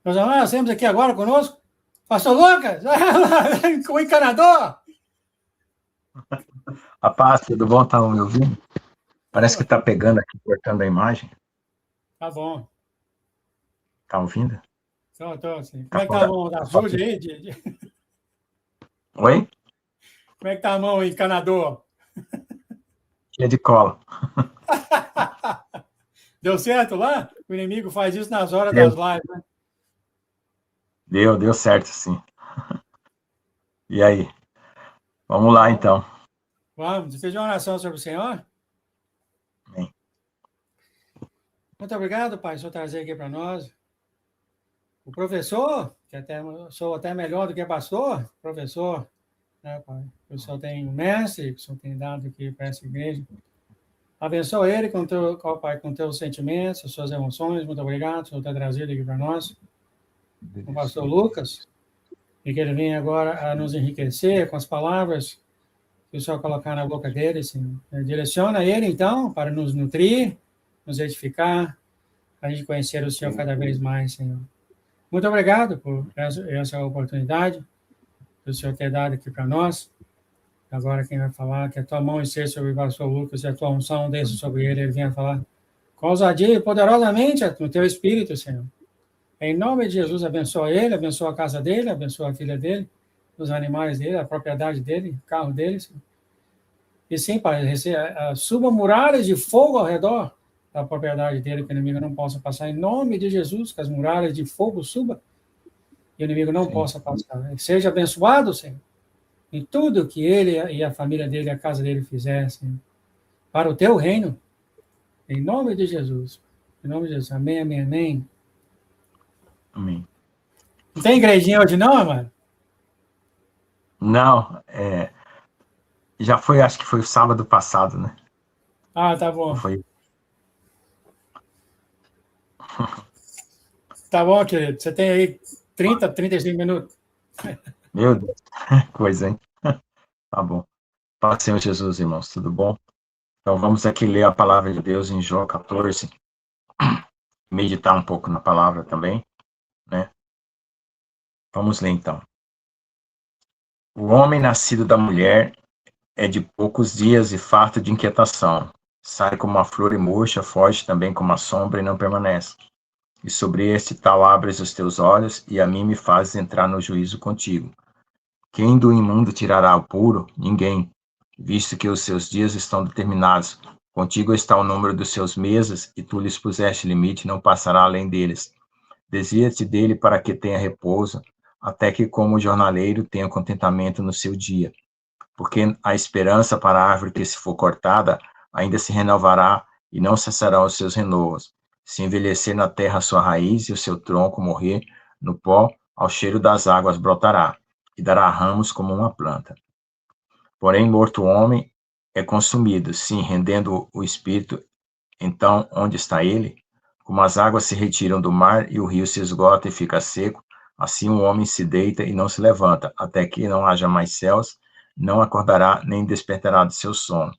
Nós temos aqui agora conosco Pastor Lucas, o encanador. A paz, tudo bom? Tá me ouvindo? Parece que tá pegando aqui, cortando a imagem. Tá bom. Tá ouvindo? Tô, assim. Como Tá é que tá a fora. mão? Tá Tá suja fora. aí? Oi? Como é que tá a mão, encanador? Cheia de cola. Deu certo lá? O inimigo faz isso nas horas Deu, das lives, né? deu certo, sim. E aí? Vamos lá, Bom, então. vamos. Você fez uma oração sobre o Senhor? Amém. Muito obrigado, Pai, por trazer aqui para nós. O professor, que até sou até melhor do que pastor, professor, né, Pai? O Senhor tem um mestre, que o Senhor tem dado aqui para essa igreja. Abençoa ele com teu, Pai, com teus sentimentos, as suas emoções. Muito obrigado, o Senhor ter trazido aqui para nós. O pastor Lucas, e que ele venha agora a nos enriquecer com as palavras que o Senhor colocar na boca dele, Senhor. Direciona ele, então, para nos nutrir, nos edificar, a gente conhecer o Senhor cada vez mais, Senhor. Muito obrigado por essa oportunidade que o Senhor ter dado aqui para nós. Agora quem vai falar, que a tua mão esteja sobre o pastor Lucas e a tua unção desça sobre ele, ele venha falar com ousadia e poderosamente no teu espírito, Senhor. Em nome de Jesus, abençoa ele, abençoa a casa dele, abençoa a filha dele, os animais dele, a propriedade dele, o carro dele, Senhor. E sim, Pai, suba muralhas de fogo ao redor da propriedade dele, que o inimigo não possa passar. Em nome de Jesus, que as muralhas de fogo subam e o inimigo não possa passar. Seja abençoado, Senhor, em tudo que ele e a família dele, a casa dele fizessem, para o teu reino, em nome de Jesus. Em nome de Jesus. Amém, amém, amém. Amém. Não tem igrejinha hoje não, mano? Não, já foi, acho que foi o sábado passado, né? Ah, tá Ou bom. foi? Tá bom, querido. Você tem aí 35 minutos. Meu Deus, coisa, hein? Tá bom. Paz, Senhor Jesus, irmãos, tudo bom? Então vamos aqui ler a palavra de Deus em João 14, meditar um pouco na palavra também, né? Vamos ler então. O homem nascido da mulher é de poucos dias e farto de inquietação. Sai como uma flor e murcha, foge também como a sombra e não permanece. E sobre este tal abres os teus olhos, e a mim me fazes entrar no juízo contigo. Quem do imundo tirará o puro? Ninguém, visto que os seus dias estão determinados. Contigo está o número dos seus meses, e tu lhes puseste limite, não passará além deles. Desvia-te dele para que tenha repouso, até que, como jornaleiro, tenha contentamento no seu dia. Porque a esperança para a árvore que se for cortada ainda se renovará e não cessarão os seus renovos. Se envelhecer na terra a sua raiz e o seu tronco morrer no pó, ao cheiro das águas brotará e dará ramos como uma planta. Porém, morto o homem é consumido, sim, rendendo o espírito. Então, onde está ele? Como as águas se retiram do mar e o rio se esgota e fica seco, assim o homem se deita e não se levanta, até que não haja mais céus, não acordará nem despertará de seu sono.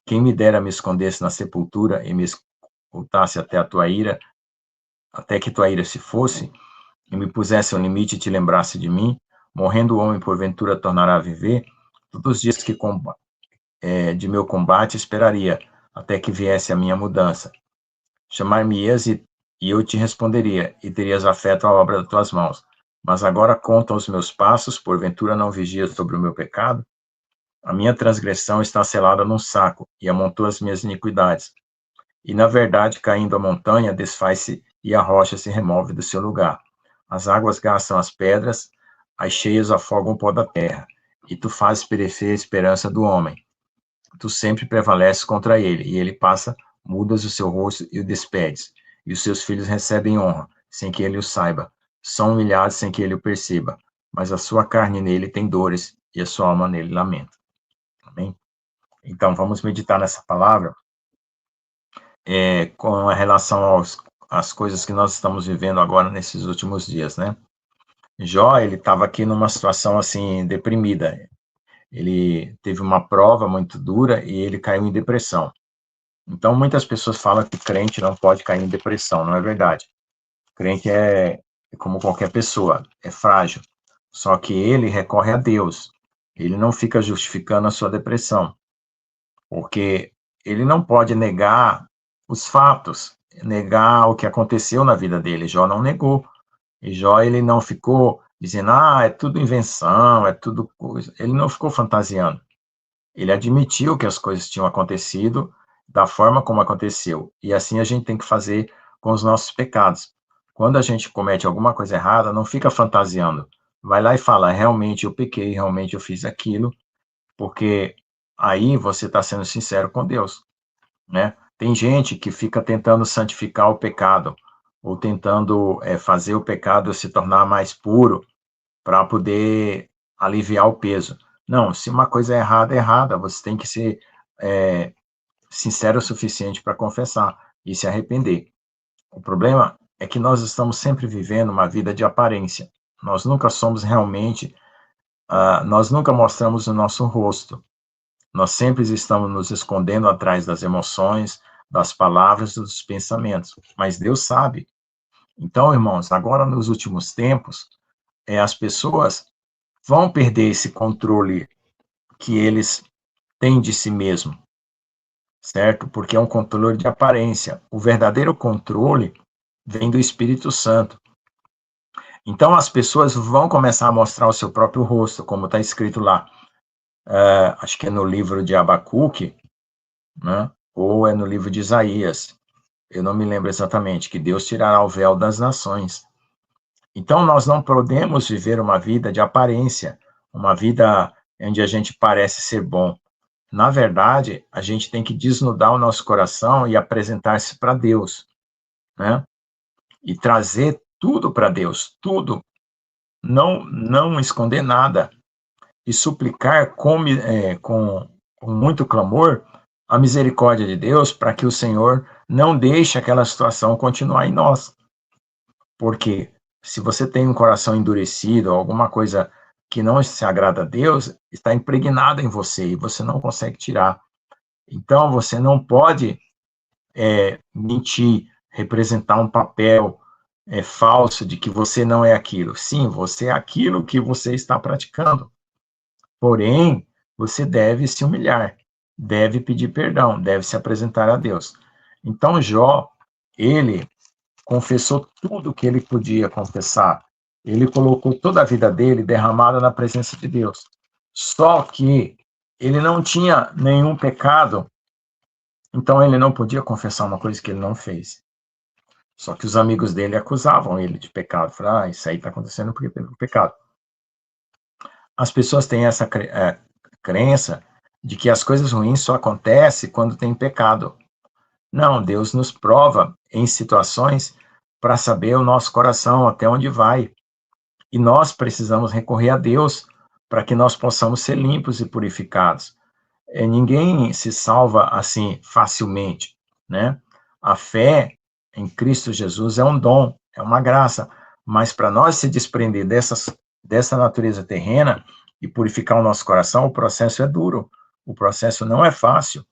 Quem me dera me escondesse na sepultura e me escutasse até a tua ira, até que tua ira se fosse, e me pusesse ao limite e te lembrasse de mim, morrendo o homem porventura tornará a viver, todos os dias que de meu combate esperaria, até que viesse a minha mudança. Chamar-me-ias e eu te responderia, e terias afeto à obra das tuas mãos. Mas agora contam os meus passos, porventura não vigias sobre o meu pecado? A minha transgressão está selada num saco, e amontoa as minhas iniquidades. E, na verdade, caindo a montanha, desfaz-se e a rocha se remove do seu lugar. As águas gastam as pedras, as cheias afogam o pó da terra, e tu fazes perecer a esperança do homem. Tu sempre prevaleces contra ele, e ele passa, mudas o seu rosto e o despedes. E os seus filhos recebem honra, sem que ele o saiba. São humilhados sem que ele o perceba. Mas a sua carne nele tem dores, e a sua alma nele lamenta. Amém? Então, vamos meditar nessa palavra com relação às coisas que nós estamos vivendo agora nesses últimos dias, né? Jó, ele estava aqui numa situação, assim, deprimida. Ele teve uma prova muito dura e ele caiu em depressão. Então, muitas pessoas falam que crente não pode cair em depressão, não é verdade. Crente como qualquer pessoa, é frágil. Só que ele recorre a Deus. Ele não fica justificando a sua depressão, porque ele não pode negar os fatos, negar o que aconteceu na vida dele. Jó não negou. E Jó, ele não ficou dizendo, é tudo invenção, é tudo coisa. Ele não ficou fantasiando. Ele admitiu que as coisas tinham acontecido da forma como aconteceu. E assim a gente tem que fazer com os nossos pecados. Quando a gente comete alguma coisa errada, não fica fantasiando. Vai lá e fala, realmente eu pequei, realmente eu fiz aquilo, porque aí você está sendo sincero com Deus, né? Tem gente que fica tentando santificar o pecado, ou tentando fazer o pecado se tornar mais puro, para poder aliviar o peso. Não, se uma coisa é errada, você tem que ser sincero o suficiente para confessar e se arrepender. O problema é que nós estamos sempre vivendo uma vida de aparência. Nós nunca somos realmente, nós nunca mostramos o nosso rosto. Nós sempre estamos nos escondendo atrás das emoções, das palavras e dos pensamentos. Mas Deus sabe. Então, irmãos, agora nos últimos tempos, as pessoas vão perder esse controle que eles têm de si mesmo, certo? Porque é um controle de aparência. O verdadeiro controle vem do Espírito Santo. Então as pessoas vão começar a mostrar o seu próprio rosto, como está escrito lá. Acho que é no livro de Abacuque, né? Ou é no livro de Isaías. Eu não me lembro exatamente, que Deus tirará o véu das nações. Então nós não podemos viver uma vida de aparência, uma vida onde a gente parece ser bom. Na verdade, a gente tem que desnudar o nosso coração e apresentar-se para Deus, né? E trazer tudo para Deus, tudo. Não esconder nada. E suplicar com muito clamor a misericórdia de Deus para que o Senhor não deixe aquela situação continuar em nós. Porque se você tem um coração endurecido, alguma coisa que não se agrada a Deus, está impregnada em você e você não consegue tirar. Então, você não pode mentir, representar um papel falso de que você não é aquilo. Sim, você é aquilo que você está praticando. Porém, você deve se humilhar, deve pedir perdão, deve se apresentar a Deus. Então, Jó, ele confessou tudo que ele podia confessar. Ele colocou toda a vida dele derramada na presença de Deus. Só que ele não tinha nenhum pecado, então ele não podia confessar uma coisa que ele não fez. Só que os amigos dele acusavam ele de pecado. Falaram, isso aí está acontecendo porque teve pecado. As pessoas têm essa crença de que as coisas ruins só acontecem quando tem pecado. Não, Deus nos prova em situações para saber o nosso coração, até onde vai. E nós precisamos recorrer a Deus para que nós possamos ser limpos e purificados. Ninguém se salva assim facilmente, né? A fé em Cristo Jesus é um dom, é uma graça, mas para nós se desprender dessa natureza terrena e purificar o nosso coração, o processo é duro, o processo não é fácil.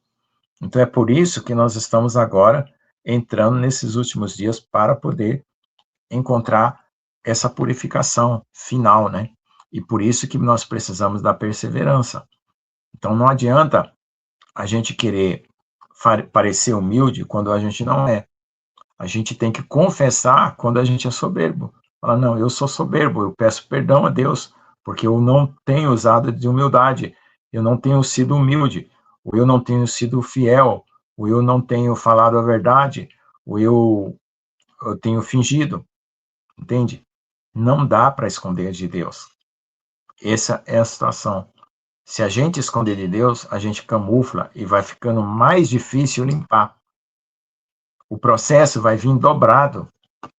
Então é por isso que nós estamos agora entrando nesses últimos dias para poder encontrar essa purificação final, né? E por isso que nós precisamos da perseverança. Então não adianta a gente querer parecer humilde quando a gente não é. A gente tem que confessar quando a gente é soberbo. Falar, não, eu sou soberbo, eu peço perdão a Deus, porque eu não tenho usado de humildade, eu não tenho sido humilde, ou eu não tenho sido fiel, ou eu não tenho falado a verdade, ou eu tenho fingido, entende? Não dá para esconder de Deus. Essa é a situação. Se a gente esconder de Deus, a gente camufla e vai ficando mais difícil limpar. O processo vai vir dobrado,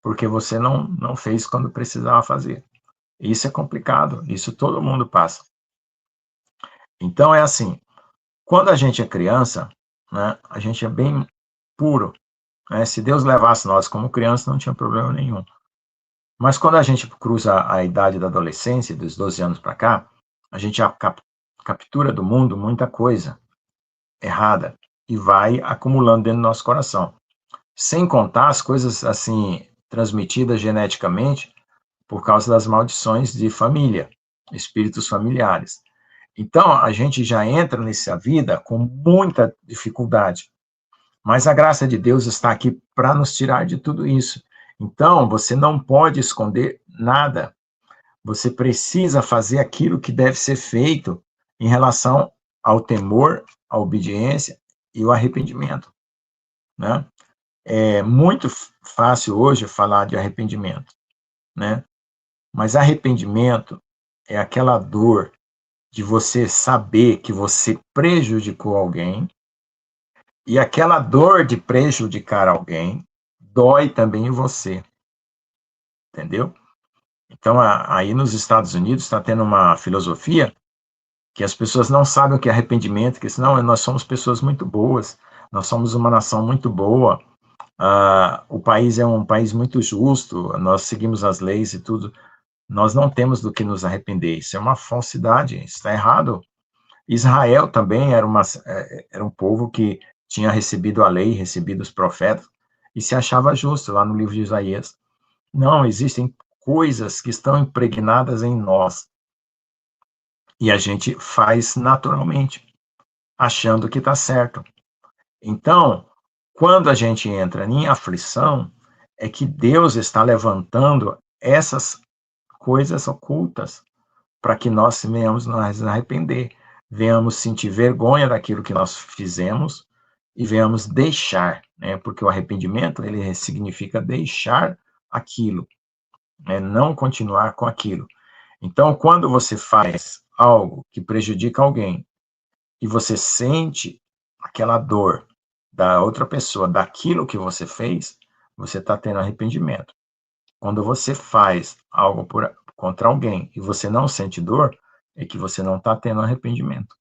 porque você não fez quando precisava fazer. Isso é complicado, isso todo mundo passa. Então é assim, quando a gente é criança, né, a gente é bem puro, né? Se Deus levasse nós como criança, não tinha problema nenhum. Mas quando a gente cruza a idade da adolescência, dos 12 anos para cá, a gente captura do mundo muita coisa errada e vai acumulando dentro do nosso coração. Sem contar as coisas assim transmitidas geneticamente por causa das maldições de família, espíritos familiares. Então, a gente já entra nessa vida com muita dificuldade. Mas a graça de Deus está aqui para nos tirar de tudo isso. Então, você não pode esconder nada. Você precisa fazer aquilo que deve ser feito em relação ao temor, à obediência e o arrependimento, né? É muito fácil hoje falar de arrependimento, né? Mas arrependimento é aquela dor de você saber que você prejudicou alguém, e aquela dor de prejudicar alguém dói também em você, entendeu? Então, aí nos Estados Unidos está tendo uma filosofia que as pessoas não sabem o que é arrependimento, que senão nós somos pessoas muito boas, nós somos uma nação muito boa, o país é um país muito justo, nós seguimos as leis e tudo, nós não temos do que nos arrepender, isso é uma falsidade, isso está errado. Israel também era um povo que tinha recebido a lei, recebido os profetas, e se achava justo, lá no livro de Isaías. Não, existem coisas que estão impregnadas em nós, e a gente faz naturalmente, achando que está certo. Então, quando a gente entra em aflição, é que Deus está levantando essas coisas ocultas, para que nós venhamos nos arrepender, venhamos sentir vergonha daquilo que nós fizemos e venhamos deixar, né? Porque o arrependimento, ele significa deixar aquilo, né? Não continuar com aquilo. Então, quando você faz algo que prejudica alguém e você sente aquela dor da outra pessoa, daquilo que você fez, você está tendo arrependimento. Quando você faz algo contra alguém e você não sente dor, é que você não está tendo arrependimento.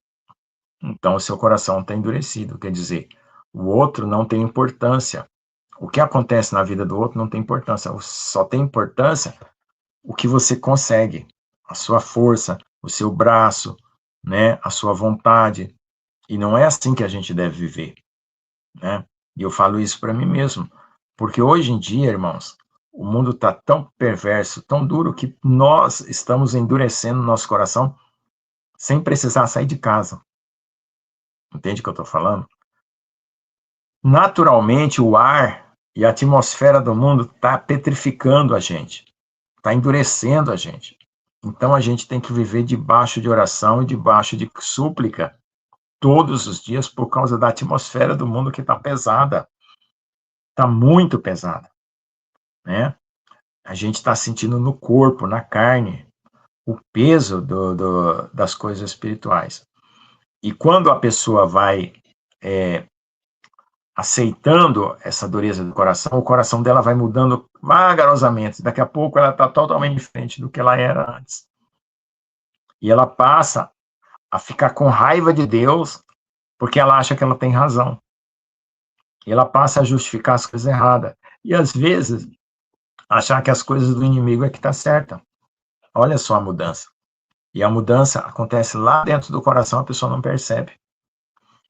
Então, o seu coração está endurecido, quer dizer, o outro não tem importância. O que acontece na vida do outro não tem importância, só tem importância o que você consegue, a sua força, o seu braço, né, a sua vontade. E não é assim que a gente deve viver, né? E eu falo isso para mim mesmo, porque hoje em dia, irmãos, o mundo está tão perverso, tão duro, que nós estamos endurecendo nosso coração sem precisar sair de casa. Entende o que eu estou falando? Naturalmente, o ar e a atmosfera do mundo está petrificando a gente, está endurecendo a gente. Então, a gente tem que viver debaixo de oração e debaixo de súplica todos os dias por causa da atmosfera do mundo que está pesada. Está muito pesada, né? A gente está sentindo no corpo, na carne, o peso das coisas espirituais. E quando a pessoa vai aceitando essa dureza do coração, o coração dela vai mudando vagarosamente. Daqui a pouco ela está totalmente diferente do que ela era antes. E ela passa a ficar com raiva de Deus porque ela acha que ela tem razão. E ela passa a justificar as coisas erradas. E às vezes achar que as coisas do inimigo é que está certa. Olha só a mudança. E a mudança acontece lá dentro do coração, a pessoa não percebe.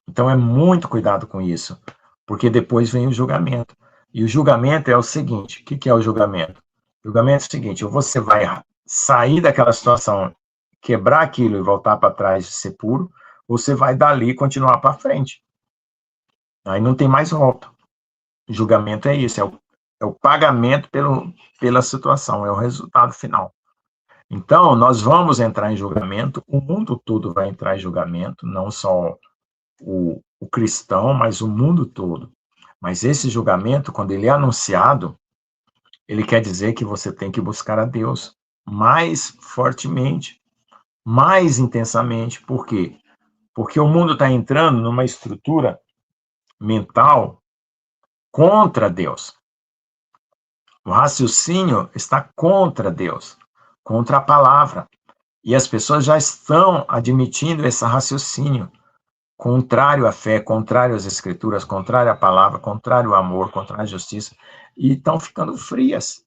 Então é muito cuidado com isso, porque depois vem o julgamento. E o julgamento é o seguinte: o que é o julgamento? O julgamento é o seguinte: ou você vai sair daquela situação, quebrar aquilo e voltar para trás e ser puro, ou você vai dali e continuar para frente. Aí não tem mais volta. O julgamento é isso, é o pagamento pela situação, é o resultado final. Então, nós vamos entrar em julgamento, o mundo todo vai entrar em julgamento, não só o cristão, mas o mundo todo. Mas esse julgamento, quando ele é anunciado, ele quer dizer que você tem que buscar a Deus mais fortemente, mais intensamente. Por quê? Porque o mundo está entrando numa estrutura mental contra Deus. O raciocínio está contra Deus, contra a palavra. E as pessoas já estão admitindo esse raciocínio contrário à fé, contrário às escrituras, contrário à palavra, contrário ao amor, contrário à justiça, e estão ficando frias.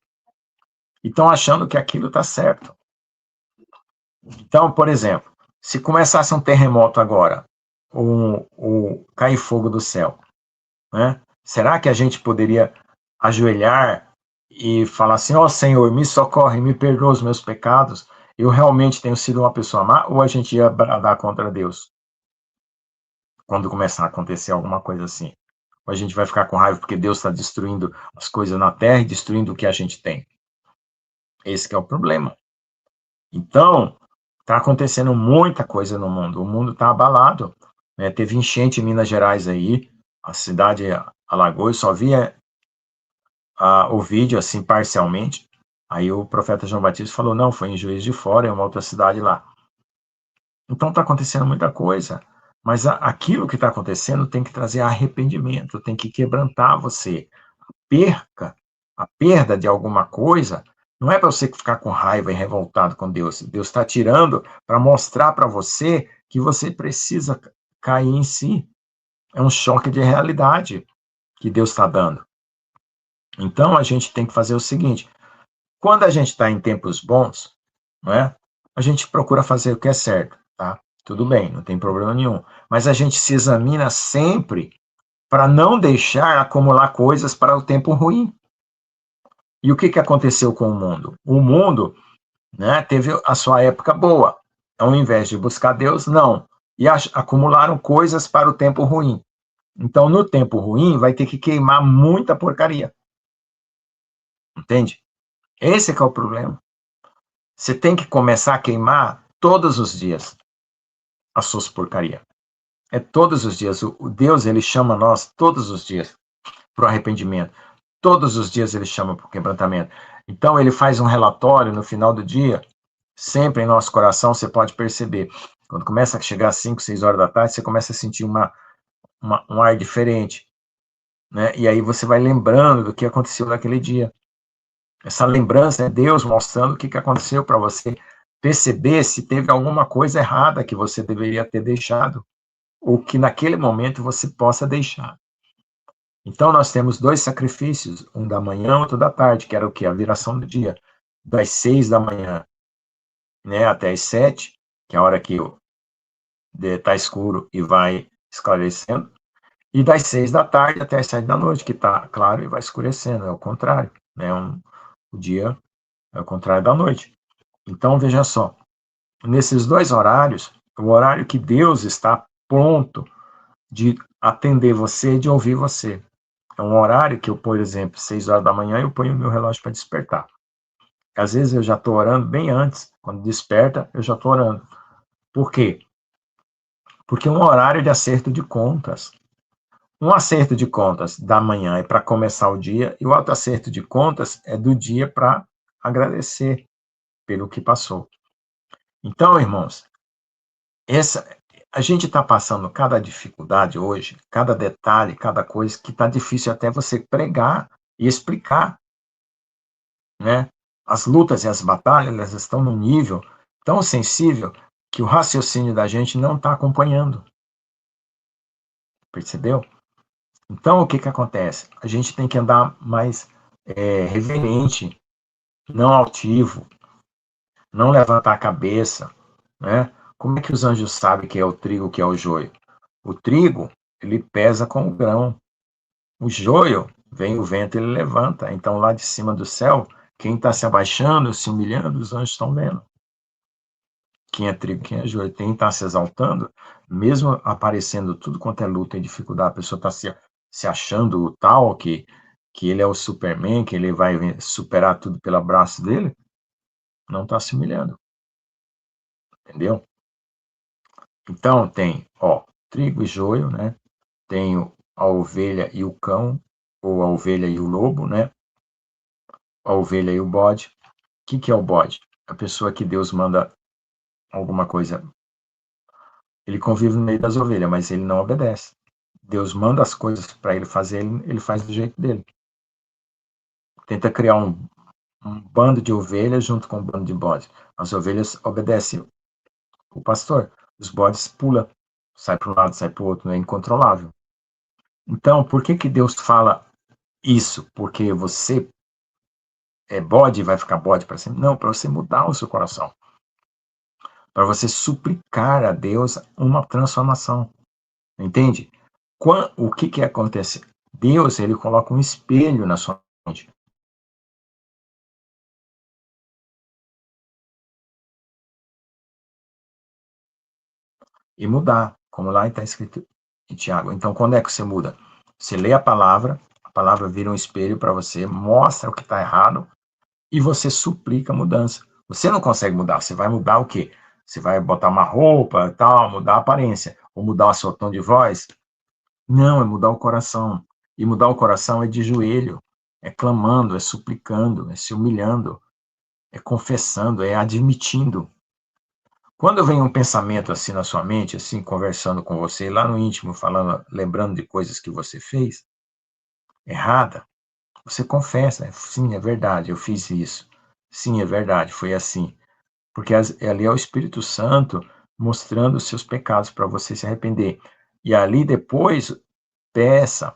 E estão achando que aquilo está certo. Então, por exemplo, se começasse um terremoto agora, ou cair fogo do céu, né? Será que a gente poderia ajoelhar e falar assim, ó Senhor, me socorre, me perdoa os meus pecados, eu realmente tenho sido uma pessoa má, ou a gente ia bradar contra Deus quando começar a acontecer alguma coisa assim? Ou a gente vai ficar com raiva porque Deus está destruindo as coisas na terra e destruindo o que a gente tem? Esse que é o problema. Então, está acontecendo muita coisa no mundo, o mundo está abalado, né? Teve enchente em Minas Gerais aí, a cidade alagou, eu só via o vídeo assim parcialmente, aí o profeta João Batista falou, não, foi em Juiz de Fora, é uma outra cidade lá. Então está acontecendo muita coisa, mas aquilo que está acontecendo tem que trazer arrependimento, tem que quebrantar você. A perda de alguma coisa, não é para você ficar com raiva e revoltado com Deus. Deus está tirando para mostrar para você que você precisa cair em si. É um choque de realidade que Deus está dando. Então a gente tem que fazer o seguinte: quando a gente está em tempos bons, não é? A gente procura fazer o que é certo, tá? Tudo bem, não tem problema nenhum. Mas a gente se examina sempre para não deixar acumular coisas para o tempo ruim. E o que aconteceu com o mundo? O mundo, né, teve a sua época boa. Ao invés de buscar Deus, não. E acumularam coisas para o tempo ruim. Então, no tempo ruim, vai ter que queimar muita porcaria. Entende? Esse que é o problema. Você tem que começar a queimar todos os dias as suas porcarias. É todos os dias. O Deus, ele chama nós todos os dias para o arrependimento. Todos os dias ele chama para o quebrantamento. Então, ele faz um relatório no final do dia, sempre em nosso coração, você pode perceber. Quando começa a chegar às 5, 6 horas da tarde, você começa a sentir um ar diferente. Né? E aí você vai lembrando do que aconteceu naquele dia. Essa lembrança é Deus mostrando o que aconteceu para você perceber se teve alguma coisa errada que você deveria ter deixado, ou que naquele momento você possa deixar. Então, nós temos 2 sacrifícios, um da manhã, outro da tarde, que era o quê? A viração do dia. Das 6 da manhã, né, até as 7, que é a hora que está escuro e vai esclarecendo, e das 6 da tarde até as 7 da noite, que está claro e vai escurecendo, é o contrário, né? O dia é o contrário da noite. Então, veja só, nesses 2 horários, o horário que Deus está pronto de atender você e de ouvir você. É um horário que eu, por exemplo, 6 horas da manhã, eu ponho o meu relógio para despertar. Às vezes eu já estou orando bem antes, quando desperta, eu já estou orando. Por quê? Porque é um horário de acerto de contas. Um acerto de contas da manhã é para começar o dia, e o outro acerto de contas é do dia para agradecer pelo que passou. Então, irmãos, a gente está passando cada dificuldade hoje, cada detalhe, cada coisa que está difícil até você pregar e explicar, né? As lutas e as batalhas, elas estão num nível tão sensível que o raciocínio da gente não está acompanhando. Percebeu? Então, o que acontece? A gente tem que andar mais reverente, não altivo, não levantar a cabeça, né? Como é que os anjos sabem que é o trigo, que é o joio? O trigo, ele pesa com o grão. O joio, vem o vento, ele levanta. Então, lá de cima do céu, quem está se abaixando, se humilhando, os anjos estão vendo. Quem é trigo, quem é joio. Quem está se exaltando, mesmo aparecendo tudo quanto é luta e dificuldade, a pessoa está se achando tal, que ele é o Superman, que ele vai superar tudo pelo braço dele, não está se humilhando. Entendeu? Então, tem, trigo e joio, né? Tem a ovelha e o cão, ou a ovelha e o lobo, né? A ovelha e o bode. O que é o bode? A pessoa que Deus manda alguma coisa. Ele convive no meio das ovelhas, mas ele não obedece. Deus manda as coisas para ele fazer, ele faz do jeito dele. Tenta criar um bando de ovelhas junto com um bando de bodes. As ovelhas obedecem o pastor. Os bodes pulam, sai para um lado, sai para o outro, é incontrolável. Então, por que Deus fala isso? Porque você é bode e vai ficar bode para sempre? Não, para você mudar o seu coração. Para você suplicar a Deus uma transformação. Entende? O que acontece? Deus, ele coloca um espelho na sua mente. e mudar, como lá está escrito em Tiago. Então, quando é que você muda? Você lê a palavra vira um espelho para você, mostra o que está errado e você suplica a mudança. Você não consegue mudar, você vai mudar o quê? Você vai botar uma roupa, tal, mudar a aparência, ou mudar o seu tom de voz? Não, é mudar o coração. E mudar o coração é de joelho, é clamando, é suplicando, é se humilhando, é confessando, é admitindo. Quando vem um pensamento assim na sua mente, assim, conversando com você, lá no íntimo, falando, lembrando de coisas que você fez, errada, você confessa, sim, é verdade, eu fiz isso. Sim, é verdade, foi assim. Porque ali é o Espírito Santo mostrando os seus pecados para você se arrepender. E ali depois, peça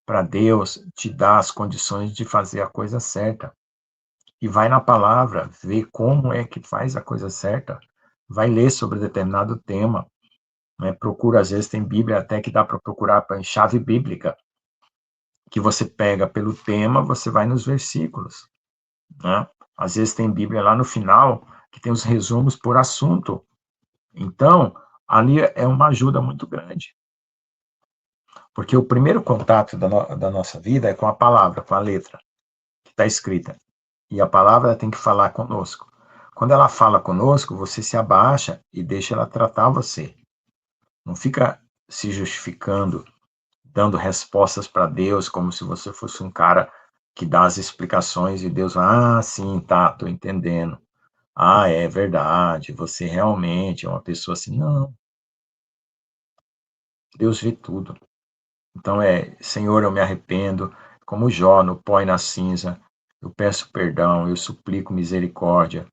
para Deus te dar as condições de fazer a coisa certa. E vai na palavra, vê como é que faz a coisa certa. Vai ler sobre determinado tema. Né? Procura, às vezes tem Bíblia até que dá para procurar em chave bíblica, que você pega pelo tema, você vai nos versículos. Né? Às vezes tem Bíblia lá no final, que tem os resumos por assunto. Então, ali é uma ajuda muito grande. Porque o primeiro contato da nossa vida é com a palavra, com a letra, que está escrita. E a palavra tem que falar conosco. Quando ela fala conosco, você se abaixa e deixa ela tratar você. Não fica se justificando, dando respostas para Deus, como se você fosse um cara que dá as explicações e Deus vai, sim, tá, tô entendendo. Ah, é verdade, você realmente é uma pessoa assim. Não, Deus vê tudo. Então Senhor, eu me arrependo, como Jó, no pó e na cinza, eu peço perdão, eu suplico misericórdia,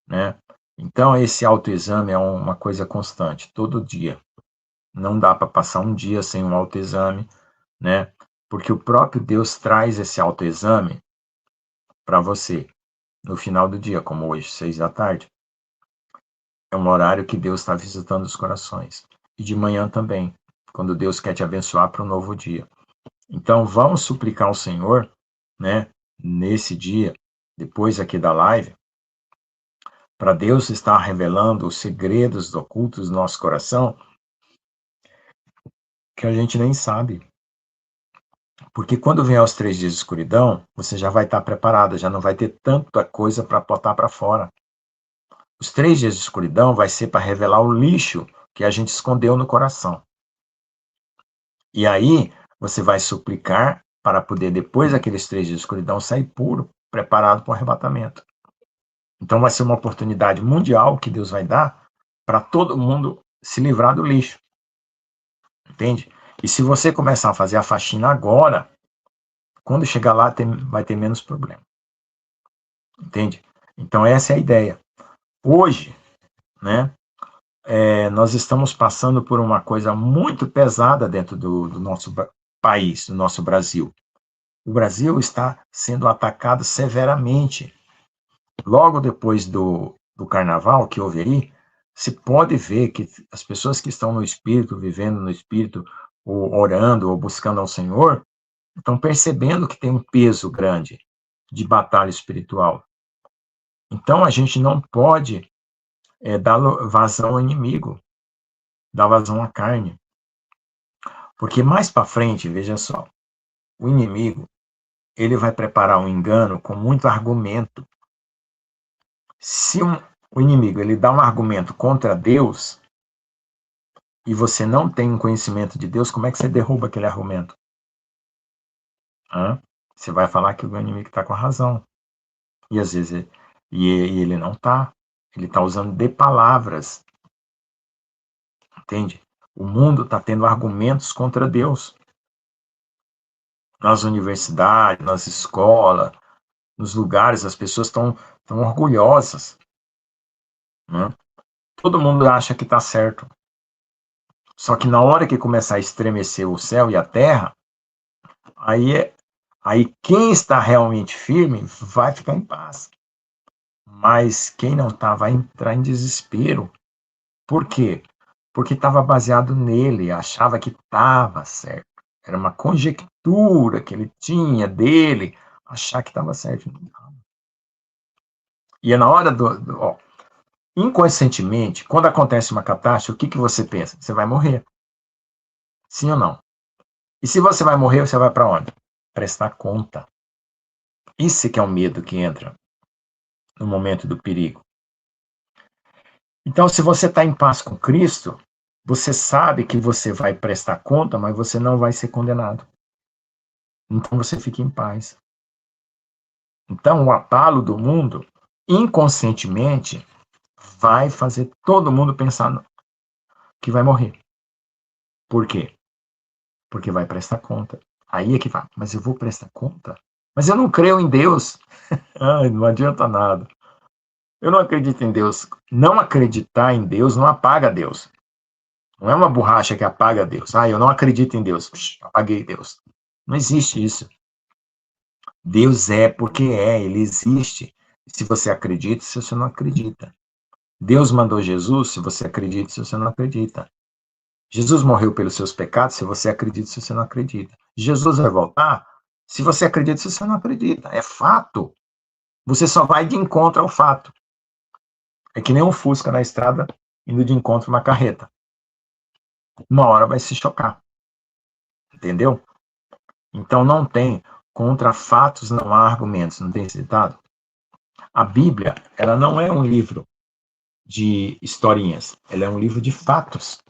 né? Então, esse autoexame é uma coisa constante, todo dia. Não dá para passar um dia sem um autoexame, né? Porque o próprio Deus traz esse autoexame para você no final do dia, como hoje, 6 da tarde. É um horário que Deus está visitando os corações. E de manhã também, quando Deus quer te abençoar para um novo dia. Então, vamos suplicar ao Senhor, né, nesse dia, depois aqui da live, para Deus estar revelando os segredos ocultos do nosso coração, que a gente nem sabe. Porque quando vier os 3 dias de escuridão, você já vai estar preparado, já não vai ter tanta coisa para botar para fora. Os 3 dias de escuridão vai ser para revelar o lixo que a gente escondeu no coração. E aí, você vai suplicar para poder, depois daqueles 3 dias de escuridão, sair puro, preparado para o arrebatamento. Então, vai ser uma oportunidade mundial que Deus vai dar para todo mundo se livrar do lixo. Entende? E se você começar a fazer a faxina agora, quando chegar lá, vai ter menos problema. Entende? Então, essa é a ideia. Hoje, né, nós estamos passando por uma coisa muito pesada dentro do nosso país, do nosso Brasil. O Brasil está sendo atacado severamente. Logo depois do carnaval que houve aí, se pode ver que as pessoas que estão no Espírito, vivendo no Espírito, ou orando, ou buscando ao Senhor, estão percebendo que tem um peso grande de batalha espiritual. Então, a gente não pode dar vazão ao inimigo, dar vazão à carne. Porque mais para frente, veja só, o inimigo, ele vai preparar um engano com muito argumento. Se o inimigo ele dá um argumento contra Deus e você não tem um conhecimento de Deus, como é que você derruba aquele argumento? Você vai falar que o inimigo está com a razão. E às vezes ele não está. Ele está usando de palavras. Entende? O mundo está tendo argumentos contra Deus. Nas universidades, nas escolas, nos lugares, as pessoas estão orgulhosas. Né? Todo mundo acha que está certo. Só que na hora que começar a estremecer o céu e a terra, aí quem está realmente firme vai ficar em paz. Mas quem não está vai entrar em desespero. Por quê? Porque estava baseado nele, achava que estava certo. Era uma conjectura que ele tinha dele, achar que estava certo. E é na hora inconscientemente, quando acontece uma catástrofe, o que você pensa? Você vai morrer. Sim ou não? E se você vai morrer, você vai para onde? Prestar conta. Isso que é o medo que entra no momento do perigo. Então, se você está em paz com Cristo, você sabe que você vai prestar conta, mas você não vai ser condenado. Então, você fica em paz. Então, o abalo do mundo, inconscientemente, vai fazer todo mundo pensar que vai morrer. Por quê? Porque vai prestar conta. Aí é que vai. Mas eu vou prestar conta? Mas eu não creio em Deus. Ai, não adianta nada. Eu não acredito em Deus. Não acreditar em Deus não apaga Deus. Não é uma borracha que apaga Deus. Ah, eu não acredito em Deus. Apaguei Deus. Não existe isso. Deus é porque é, ele existe. Se você acredita, se você não acredita. Deus mandou Jesus, se você acredita, se você não acredita. Jesus morreu pelos seus pecados, se você acredita, se você não acredita. Jesus vai voltar, se você acredita, se você não acredita. É fato. Você só vai de encontro ao fato. É que nem um Fusca na estrada indo de encontro a uma carreta. Uma hora vai se chocar. Entendeu? Então não tem, contra fatos não há argumentos, não tem esse ditado? A Bíblia, ela não é um livro de historinhas, ela é um livro de fatos.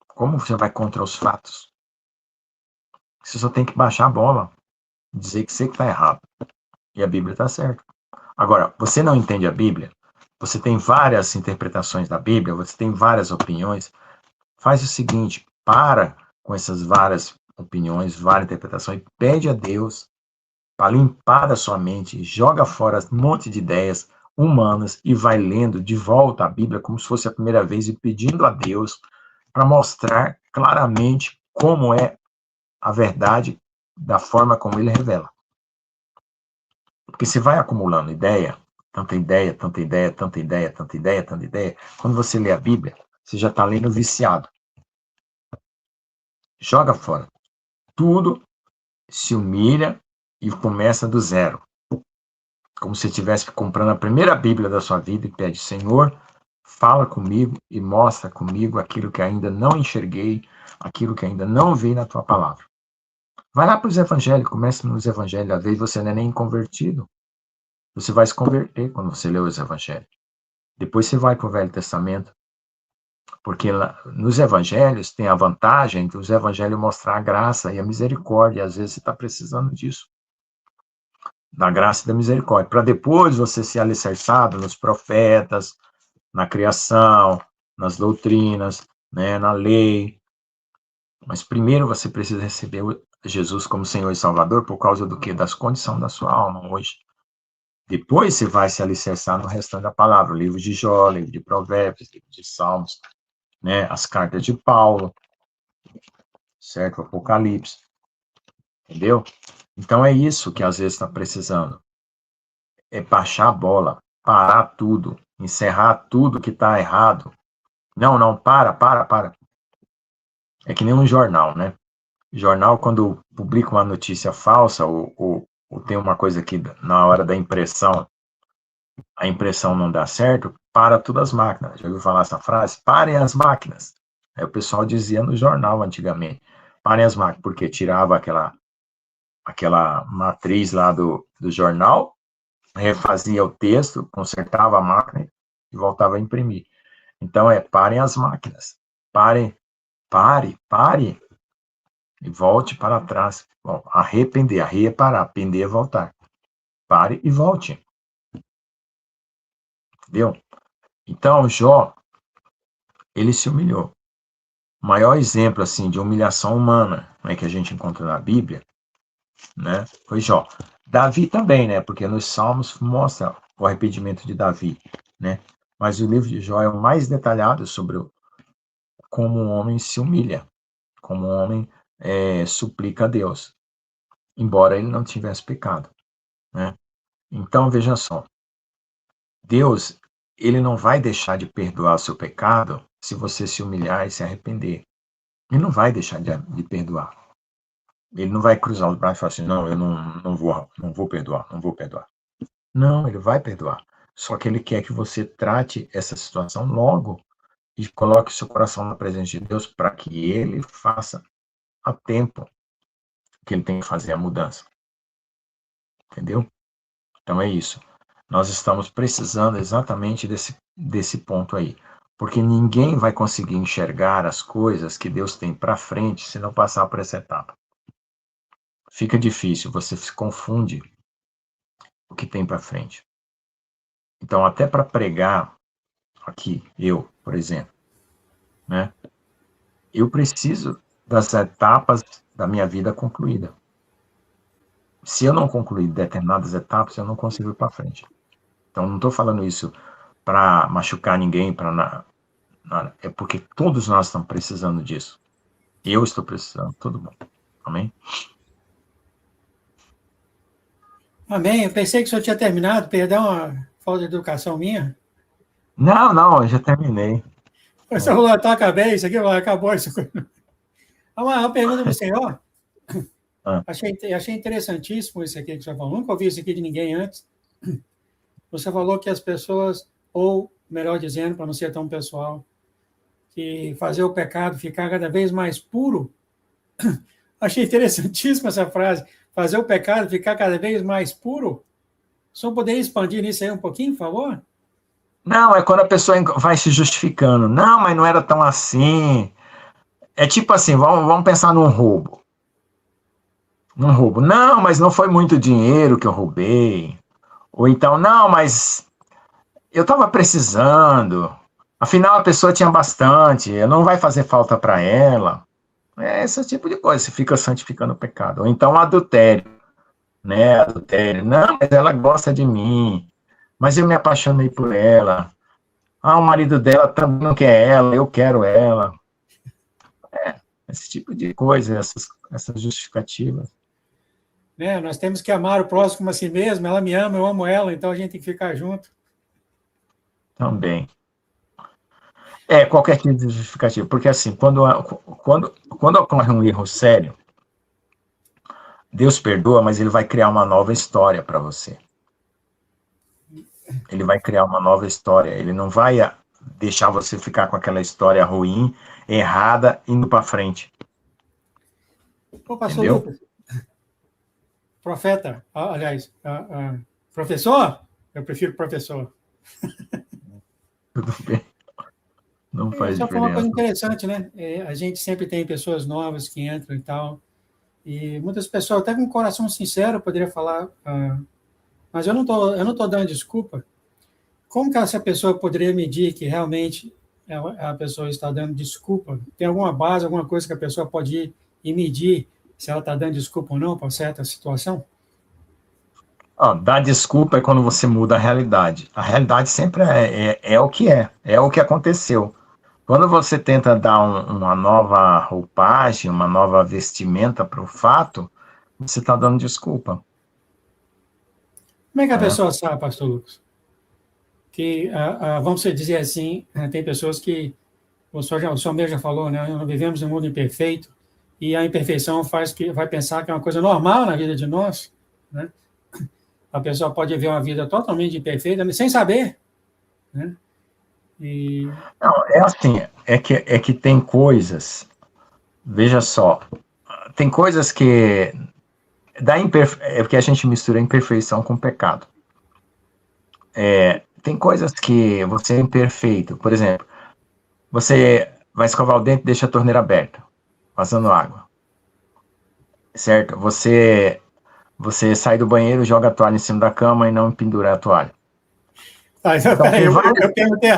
Como você vai contra os fatos? Você só tem que baixar a bola, dizer que você está errado. E a Bíblia está certa. Agora, você não entende a Bíblia, você tem várias interpretações da Bíblia, você tem várias opiniões, faz o seguinte, para com essas várias opiniões, várias interpretações, e pede a Deus para limpar a sua mente, joga fora um monte de ideias humanas e vai lendo de volta a Bíblia como se fosse a primeira vez e pedindo a Deus para mostrar claramente como é a verdade da forma como ele revela. Porque você vai acumulando ideia, tanta ideia, tanta ideia, tanta ideia, tanta ideia, tanta ideia. Quando você lê a Bíblia, você já está lendo viciado. Joga fora. Tudo, se humilha e começa do zero. Como se estivesse comprando a primeira Bíblia da sua vida e pede, Senhor, fala comigo e mostra comigo aquilo que ainda não enxerguei, aquilo que ainda não vi na tua palavra. Vai lá para os evangelhos, comece nos evangelhos, às vezes você não é nem convertido. Você vai se converter quando você lê os evangelhos. Depois você vai para o Velho Testamento, porque lá, nos evangelhos tem a vantagem de os evangelhos mostrar a graça e a misericórdia, e às vezes você está precisando disso, da graça e da misericórdia, para depois você ser alicerçado nos profetas, na criação, nas doutrinas, né, na lei. Mas primeiro você precisa receber Jesus como Senhor e Salvador por causa do quê? Das condições da sua alma hoje. Depois você vai se alicerçar no restante da palavra, o livro de Jó, livro de Provérbios, livro de Salmos, né, as cartas de Paulo, certo? O Apocalipse, entendeu? Então é isso que às vezes está precisando. É baixar a bola, parar tudo, encerrar tudo que está errado. Não, não, para. É que nem um jornal, né? Jornal, quando publica uma notícia falsa ou tem uma coisa que na hora da impressão, a impressão não dá certo, para todas as máquinas. Já ouviu falar essa frase? Parem as máquinas. Aí o pessoal dizia no jornal antigamente, parem as máquinas, porque tirava aquela matriz lá do jornal, refazia o texto, consertava a máquina e voltava a imprimir. Então parem as máquinas. Pare e volte para trás. Bom, arrepender, arre é parar, pender é voltar. Pare e volte. Entendeu? Então, Jó, ele se humilhou. O maior exemplo, assim, de humilhação humana, né, que a gente encontra na Bíblia, né, foi Jó. Davi também, né, porque nos Salmos mostra o arrependimento de Davi, né, mas o livro de Jó é o mais detalhado sobre como um homem se humilha, como um homem suplica a Deus, embora ele não tivesse pecado, né. Então, veja só, Deus, ele não vai deixar de perdoar o seu pecado se você se humilhar e se arrepender. Ele não vai deixar de perdoar. Ele não vai cruzar os braços e falar assim, não, eu não vou perdoar, não vou perdoar. Não, ele vai perdoar. Só que ele quer que você trate essa situação logo e coloque seu coração na presença de Deus para que ele faça a tempo que ele tem que fazer a mudança. Entendeu? Então é isso. Nós estamos precisando exatamente desse ponto aí. Porque ninguém vai conseguir enxergar as coisas que Deus tem para frente se não passar por essa etapa. Fica difícil, você se confunde o que tem para frente. Então, até para pregar aqui, eu, por exemplo, né? Eu preciso das etapas da minha vida concluída. Se eu não concluir determinadas etapas, eu não consigo ir para frente. Então, não estou falando isso para machucar ninguém, para nada. É porque todos nós estamos precisando disso. Eu estou precisando, todo mundo. Amém? Amém. Eu pensei que o senhor tinha terminado, perdão a falta de educação minha. Não, eu já terminei. O senhor falou, então acabei, isso aqui acabou isso. Uma pergunta para o senhor. Achei interessantíssimo isso aqui que o senhor falou. Nunca ouvi isso aqui de ninguém antes. Você falou que as pessoas, ou melhor dizendo, para não ser tão pessoal, que fazer o pecado ficar cada vez mais puro. Achei interessantíssima essa frase. Fazer o pecado ficar cada vez mais puro. O senhor poderia expandir nisso aí um pouquinho, por favor? Não, é quando a pessoa vai se justificando. Não, mas não era tão assim. É tipo assim, vamos pensar num roubo. Num roubo. Não, mas não foi muito dinheiro que eu roubei. Ou então, não, mas eu estava precisando. Afinal, a pessoa tinha bastante. Não vai fazer falta para ela. É esse tipo de coisa. Você fica santificando o pecado. Ou então, adultério. Né? Adultério. Não, mas ela gosta de mim. Mas eu me apaixonei por ela. O marido dela também não quer ela, eu quero ela. Esse tipo de coisa, essas justificativas. Né? Nós temos que amar o próximo como a si mesmo. Ela me ama, eu amo ela, então a gente tem que ficar junto. Também. Qualquer tipo de justificativa. Porque, assim, quando ocorre um erro sério, Deus perdoa, mas ele vai criar uma nova história para você. Ele vai criar uma nova história. Ele não vai deixar você ficar com aquela história ruim, errada, indo para frente. Ô, pastor Lucas, profeta, aliás, professor? Eu prefiro professor. Tudo bem. Não faz Isso foi uma coisa diferença. interessante, né? A gente sempre tem pessoas novas que entram e tal. E muitas pessoas, até com um coração sincero, poderia falar, mas eu não tô dando desculpa. Como que essa pessoa poderia medir que realmente a pessoa está dando desculpa? Tem alguma base, alguma coisa que a pessoa pode ir e medir se ela está dando desculpa ou não para certa situação? Dar desculpa é quando você muda a realidade. A realidade sempre é o que é o que aconteceu. Quando você tenta dar uma nova roupagem, uma nova vestimenta para o fato, você está dando desculpa. Como é que a pessoa sabe, pastor Lucas? Que, vamos dizer assim, tem pessoas que, o senhor mesmo já falou, né? Nós vivemos em um mundo imperfeito e a imperfeição faz que vai pensar que é uma coisa normal na vida de nós, né? A pessoa pode ver uma vida totalmente imperfeita, sem saber, né? Não, assim, é que tem coisas, veja só, tem coisas que é porque a gente mistura imperfeição com pecado. Tem coisas que você é imperfeito, por exemplo, você vai escovar o dente e deixa a torneira aberta, vazando água, certo? Você sai do banheiro, joga a toalha em cima da cama e não pendura a toalha. Então, peraí, eu perguntei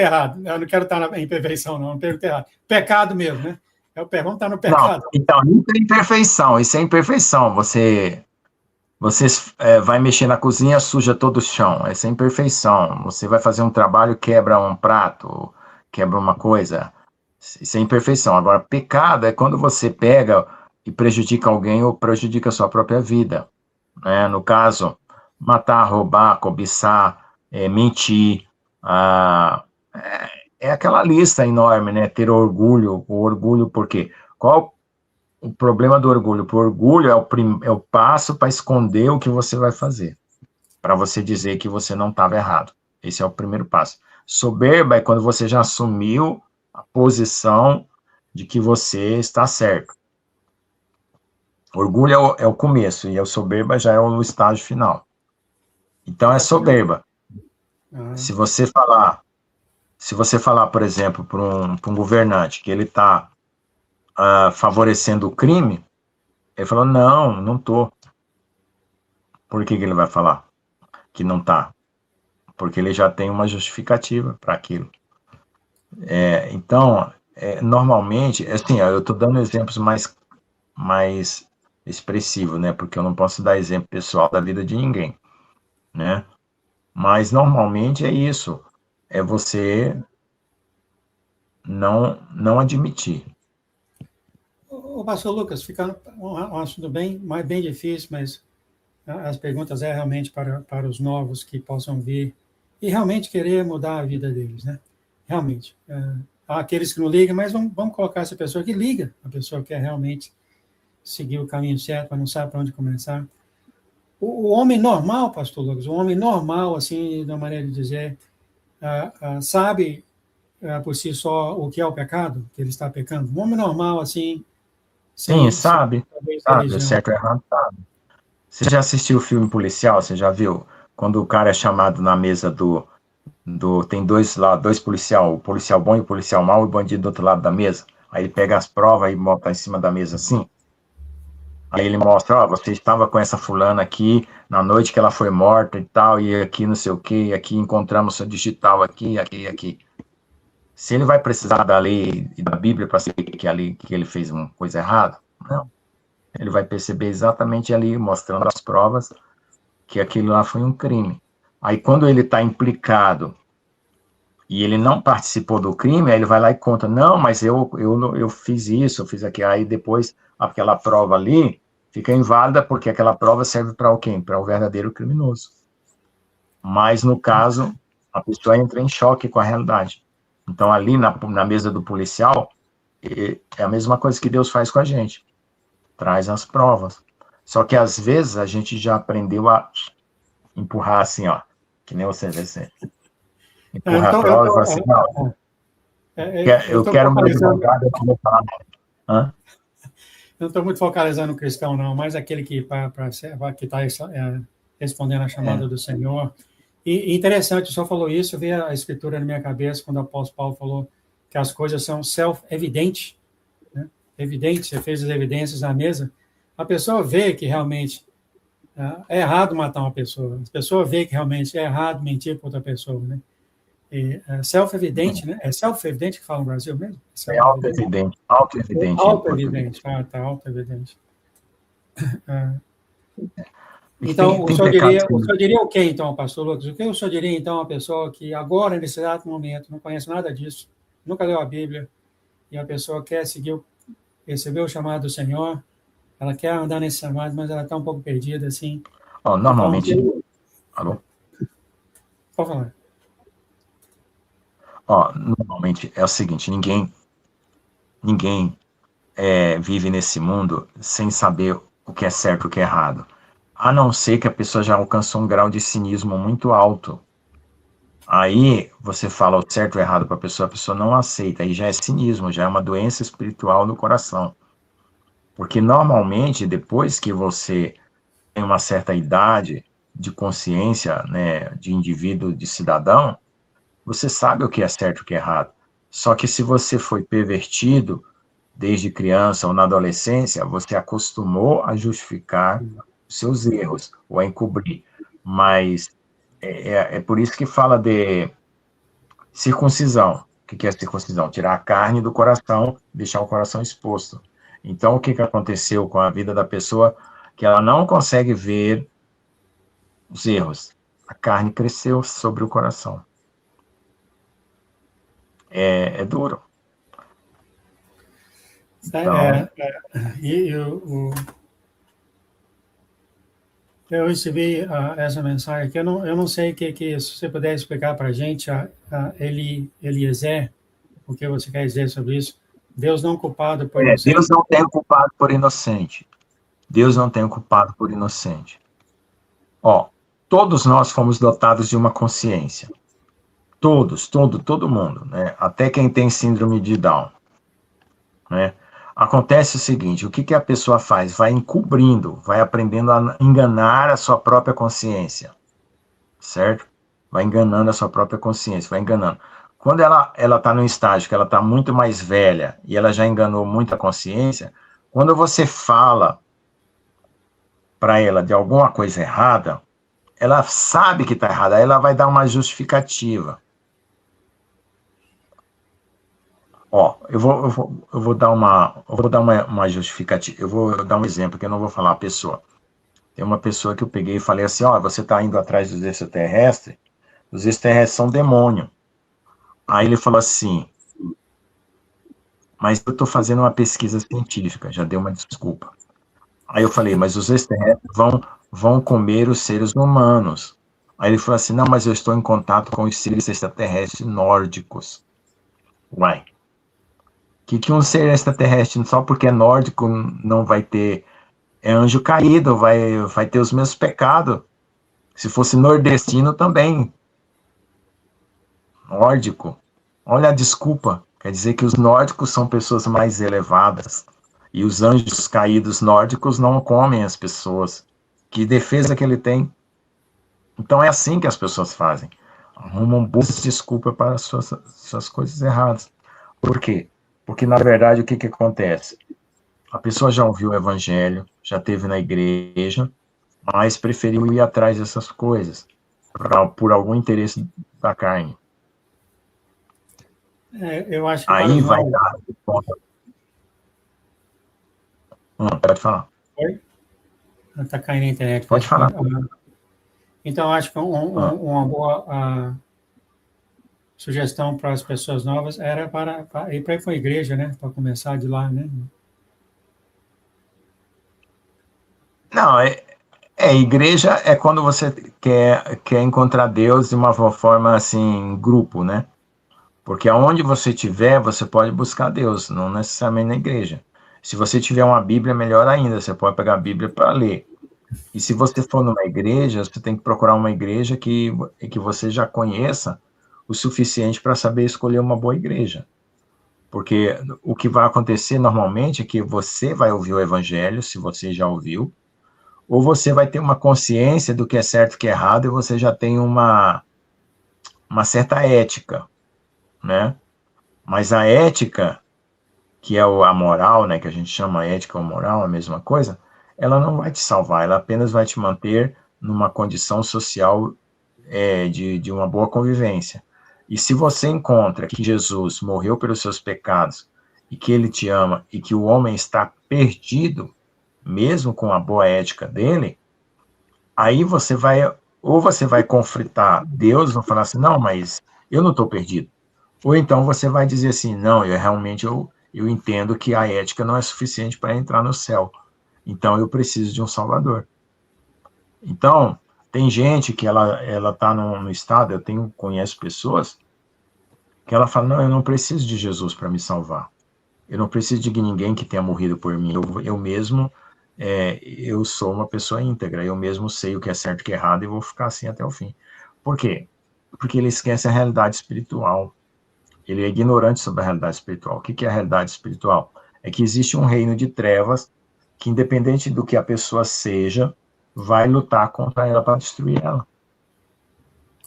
errado. Eu não quero estar em imperfeição, não perguntei errado. Pecado mesmo, né? Vamos estar no pecado. Não, então, isso é imperfeição, isso é imperfeição. Você vai mexer na cozinha, suja todo o chão, essa é imperfeição. Você vai fazer um trabalho, quebra um prato, quebra uma coisa, isso é imperfeição. Agora, pecado é quando você pega e prejudica alguém ou prejudica a sua própria vida. Né? No caso, matar, roubar, cobiçar, mentir, é aquela lista enorme, né? Ter orgulho, o orgulho por quê? Qual o problema do orgulho? O orgulho é o passo para esconder o que você vai fazer. para você dizer que você não estava errado. Esse é o primeiro passo. Soberba é quando você já assumiu a posição de que você está certo. Orgulho é o começo, e a soberba já é o estágio final. Então, é soberba. Se você falar, por exemplo, para um governante que ele está favorecendo o crime, ele falou, não estou. Por que ele vai falar que não está? Porque ele já tem uma justificativa para aquilo. Então, normalmente, assim, eu estou dando exemplos mais expressivos, né? Porque eu não posso dar exemplo pessoal da vida de ninguém, né? Mas, normalmente, é isso. É você não admitir. O pastor Lucas, fica um assunto bem difícil, mas as perguntas realmente para os novos que possam vir e realmente querer mudar a vida deles, né? Realmente. Há aqueles que não ligam, mas vamos colocar essa pessoa que liga, a pessoa que quer realmente seguir o caminho certo, mas não sabe para onde começar. O homem normal, pastor Lucas, o homem normal, assim, de uma maneira de dizer, sabe por si só o que é o pecado, que ele está pecando? Um homem normal, assim, Sim, sem sabe, o religião. certo e o errado, sabe. Você já assistiu o filme policial? Você já viu? Quando o cara é chamado na mesa tem dois lá, dois policial, o policial bom e o policial mau, e o bandido do outro lado da mesa. Aí ele pega as provas e bota em cima da mesa assim. Aí ele mostra, você estava com essa fulana aqui na noite que ela foi morta e tal, e aqui não sei o quê, aqui encontramos seu digital aqui, aqui e aqui. Se ele vai precisar da lei e da Bíblia para saber que ele fez uma coisa errada, não. Ele vai perceber exatamente ali, mostrando as provas, que aquilo lá foi um crime. Aí, quando ele está implicado e ele não participou do crime, aí ele vai lá e conta, não, mas eu fiz isso, eu fiz aquilo. Aí, depois, aquela prova ali fica inválida, porque aquela prova serve para o quê? Para o verdadeiro criminoso. Mas, no caso, a pessoa entra em choque com a realidade. Então, ali na mesa do policial, é a mesma coisa que Deus faz com a gente. Traz as provas. Só que, às vezes, a gente já aprendeu a empurrar assim, ó, que nem você vê sempre. Empurrar a prova e falar assim, não, eu quero meu advogado, eu quero falar. Hã? Eu não estou muito focalizando no cristão, não, mas aquele que está respondendo a chamada do Senhor. E interessante, o senhor falou isso, veio a escritura na minha cabeça, quando o apóstolo Paulo falou que as coisas são self-evidentes, né? Evidente, você fez as evidências na mesa, a pessoa vê que realmente é errado matar uma pessoa, a pessoa vê que realmente é errado mentir para outra pessoa, né? Self-evidente, né? É self-evidente que fala no Brasil mesmo? É auto-evidente, auto-evidente. Auto-evidente, tá, auto-evidente. Então, o senhor diria o quê, então, pastor Lucas? O que o senhor diria, então, a uma pessoa que agora, nesse exato momento, não conhece nada disso, nunca leu a Bíblia, e a pessoa quer receber o chamado do Senhor, ela quer andar nesse chamado, mas ela está um pouco perdida, assim. Normalmente... Então, alô? Pode falar. Normalmente é o seguinte, ninguém vive nesse mundo sem saber o que é certo e o que é errado. A não ser que a pessoa já alcançou um grau de cinismo muito alto. Aí você fala o certo ou errado para a pessoa não aceita. Aí já é cinismo, já é uma doença espiritual no coração. Porque normalmente, depois que você tem uma certa idade de consciência, né, de indivíduo, de cidadão, você sabe o que é certo e o que é errado. Só que se você foi pervertido desde criança ou na adolescência, você acostumou a justificar seus erros ou a encobrir. Mas é por isso que fala de circuncisão. O que é circuncisão? Tirar a carne do coração, deixar o coração exposto. Então, o que aconteceu com a vida da pessoa? Que ela não consegue ver os erros. A carne cresceu sobre o coração. É duro. Então, eu recebi essa mensagem aqui, eu não sei o que é isso. Se você puder explicar para a gente, Eliezer, o que você quer dizer sobre isso? Deus não culpado por inocente. Deus não tem o culpado por inocente. Deus não tem o culpado por inocente. todos nós fomos dotados de uma consciência. Todos, todo mundo, né? Até quem tem síndrome de Down, né? Acontece o seguinte, o que a pessoa faz? Vai encobrindo, vai aprendendo a enganar a sua própria consciência, certo? Vai enganando a sua própria consciência, vai enganando. Quando ela está num estágio que ela está muito mais velha e ela já enganou muita consciência, quando você fala para ela de alguma coisa errada, ela sabe que está errada, aí ela vai dar uma justificativa. Ó, eu vou dar uma justificativa, eu vou dar um exemplo, que eu não vou falar a pessoa. Tem uma pessoa que eu peguei e falei assim, ó, você está indo atrás dos extraterrestres? Os extraterrestres são demônio. Aí ele falou assim, mas eu estou fazendo uma pesquisa científica, já deu uma desculpa. Aí eu falei, mas os extraterrestres vão comer os seres humanos. Aí ele falou assim, não, mas eu estou em contato com os seres extraterrestres nórdicos. Uai, que um ser extraterrestre, só porque é nórdico, não vai ter, é anjo caído, vai ter os mesmos pecados. Se fosse nordestino também, nórdico. Olha a desculpa, quer dizer que os nórdicos são pessoas mais elevadas, e os anjos caídos nórdicos não comem as pessoas. Que defesa que ele tem? Então é assim que as pessoas fazem. Arrumam boas desculpas para suas coisas erradas. Por quê? Porque, na verdade, o que acontece? A pessoa já ouviu o evangelho, já esteve na igreja, mas preferiu ir atrás dessas coisas, por algum interesse da carne. Eu acho que Aí vai dar. Pode falar. Oi? Está caindo a internet. Pode falar. Então, acho que uma boa sugestão para as pessoas novas era para ir para a igreja, né? Para começar de lá, né? Não, igreja é quando você quer encontrar Deus de uma forma assim, grupo, né? Porque aonde você estiver, você pode buscar Deus, não necessariamente na igreja. Se você tiver uma Bíblia, melhor ainda, você pode pegar a Bíblia para ler. E se você for numa igreja, você tem que procurar uma igreja que você já conheça o suficiente para saber escolher uma boa igreja. Porque o que vai acontecer normalmente é que você vai ouvir o evangelho, se você já ouviu, ou você vai ter uma consciência do que é certo e que é errado, e você já tem uma certa ética, né? Mas a ética, que é a moral, né, que a gente chama ética ou moral, a mesma coisa, ela não vai te salvar, ela apenas vai te manter numa condição social de uma boa convivência. E se você encontra que Jesus morreu pelos seus pecados, e que ele te ama, e que o homem está perdido, mesmo com a boa ética dele, aí você vai conflitar Deus, vai falar assim, não, mas eu não estou perdido. Ou então você vai dizer assim, não, eu entendo que a ética não é suficiente para entrar no céu. Então eu preciso de um Salvador. Então, tem gente que ela está no estado, conheço pessoas que ela fala, não, eu não preciso de Jesus para me salvar. Eu não preciso de ninguém que tenha morrido por mim. Eu mesmo, eu sou uma pessoa íntegra. Eu mesmo sei o que é certo e o que é errado e vou ficar assim até o fim. Por quê? Porque ele esquece a realidade espiritual. Ele é ignorante sobre a realidade espiritual. O que é a realidade espiritual? É que existe um reino de trevas que, independente do que a pessoa seja, vai lutar contra ela para destruir ela.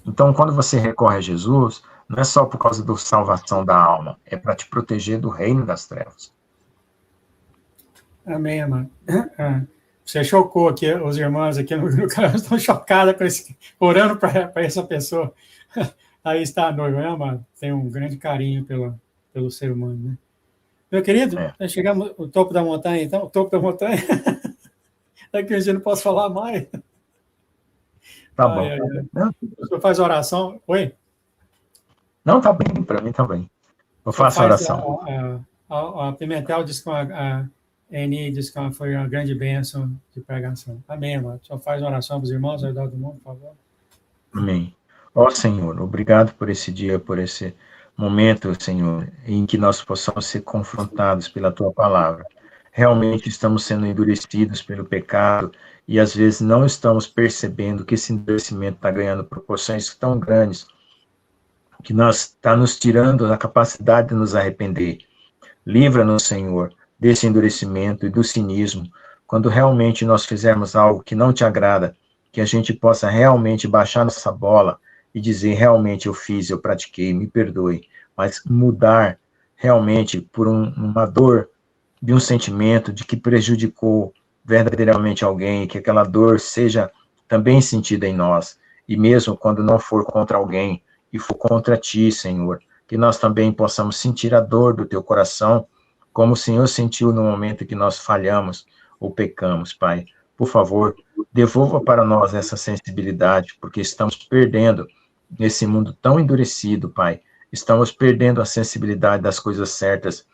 Então, quando você recorre a Jesus, não é só por causa da salvação da alma, é para te proteger do reino das trevas. Amém, amado. Você chocou aqui, os irmãos aqui no canal estão chocados orando para essa pessoa. Aí está a noiva, né, amado? Tem um grande carinho pelo ser humano, né? Meu querido, nós chegamos ao topo da montanha, então, o topo da montanha. Daqui a gente não posso falar mais. Tá bom. O senhor faz oração? Oi? Não, tá bem, para mim tá bem. Eu faço oração. A Pimentel disse que a Eni disse que foi uma grande bênção de pregação. Amém, amado. Só faz oração para os irmãos ao redor do mundo, por favor. Amém. Ó Senhor, obrigado por esse dia, por esse momento, Senhor, em que nós possamos ser confrontados pela Tua palavra. Realmente estamos sendo endurecidos pelo pecado e às vezes não estamos percebendo que esse endurecimento está ganhando proporções tão grandes que está nos tirando a capacidade de nos arrepender. Livra-nos, Senhor, desse endurecimento e do cinismo, quando realmente nós fizermos algo que não te agrada, que a gente possa realmente baixar nossa bola e dizer, realmente eu fiz, eu pratiquei, me perdoe, mas mudar realmente por uma dor de um sentimento de que prejudicou verdadeiramente alguém, que aquela dor seja também sentida em nós, e mesmo quando não for contra alguém, e for contra ti, Senhor, que nós também possamos sentir a dor do teu coração, como o Senhor sentiu no momento que nós falhamos ou pecamos, Pai. Por favor, devolva para nós essa sensibilidade, porque estamos perdendo nesse mundo tão endurecido, Pai. Estamos perdendo a sensibilidade das coisas certas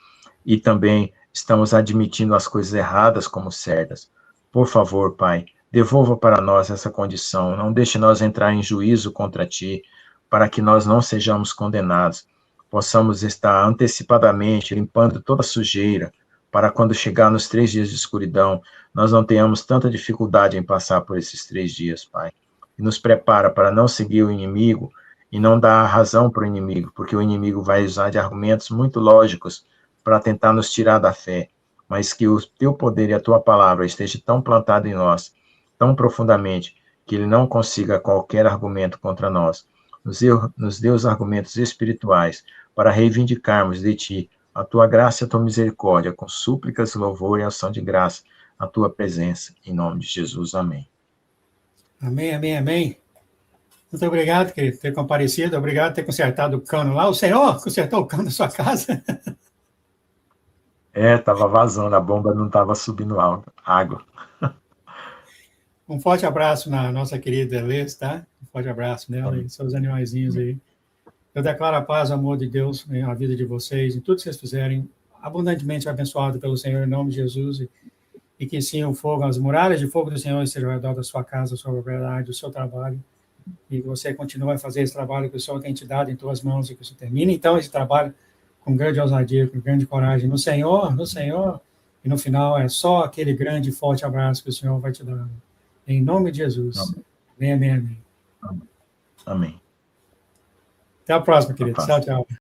e também estamos admitindo as coisas erradas como certas. Por favor, Pai, devolva para nós essa condição, não deixe nós entrar em juízo contra ti, para que nós não sejamos condenados, possamos estar antecipadamente limpando toda a sujeira, para quando chegar nos 3 dias de escuridão, nós não tenhamos tanta dificuldade em passar por esses 3 dias, Pai. E nos prepara para não seguir o inimigo e não dar razão para o inimigo, porque o inimigo vai usar de argumentos muito lógicos para tentar nos tirar da fé, mas que o teu poder e a tua palavra esteja tão plantado em nós, tão profundamente, que ele não consiga qualquer argumento contra nós. Nos dê os argumentos espirituais para reivindicarmos de ti a tua graça e a tua misericórdia, com súplicas, louvor e ação de graça, a tua presença. Em nome de Jesus, amém. Amém, amém, amém. Muito obrigado, querido, por ter comparecido. Obrigado por ter consertado o cano lá. O Senhor consertou o cano da sua casa. Estava vazando, a bomba não estava subindo água. Um forte abraço na nossa querida Liz, tá? Um forte abraço nela e seus animaizinhos aí. Eu declaro a paz, o amor de Deus na vida de vocês, em tudo que vocês fizerem, abundantemente abençoado pelo Senhor, em nome de Jesus, e que sim, o fogo, as muralhas de fogo do Senhor estejam ao redor da sua casa, da sua propriedade, do seu trabalho, e que você continue a fazer esse trabalho que o Senhor tem te dado em tuas mãos, e que você termine, então, esse trabalho com grande ousadia, com grande coragem no Senhor, e no final é só aquele grande e forte abraço que o Senhor vai te dar. Em nome de Jesus. Amém, amém, amém. Amém. Até a próxima, querido. Tchau, tchau.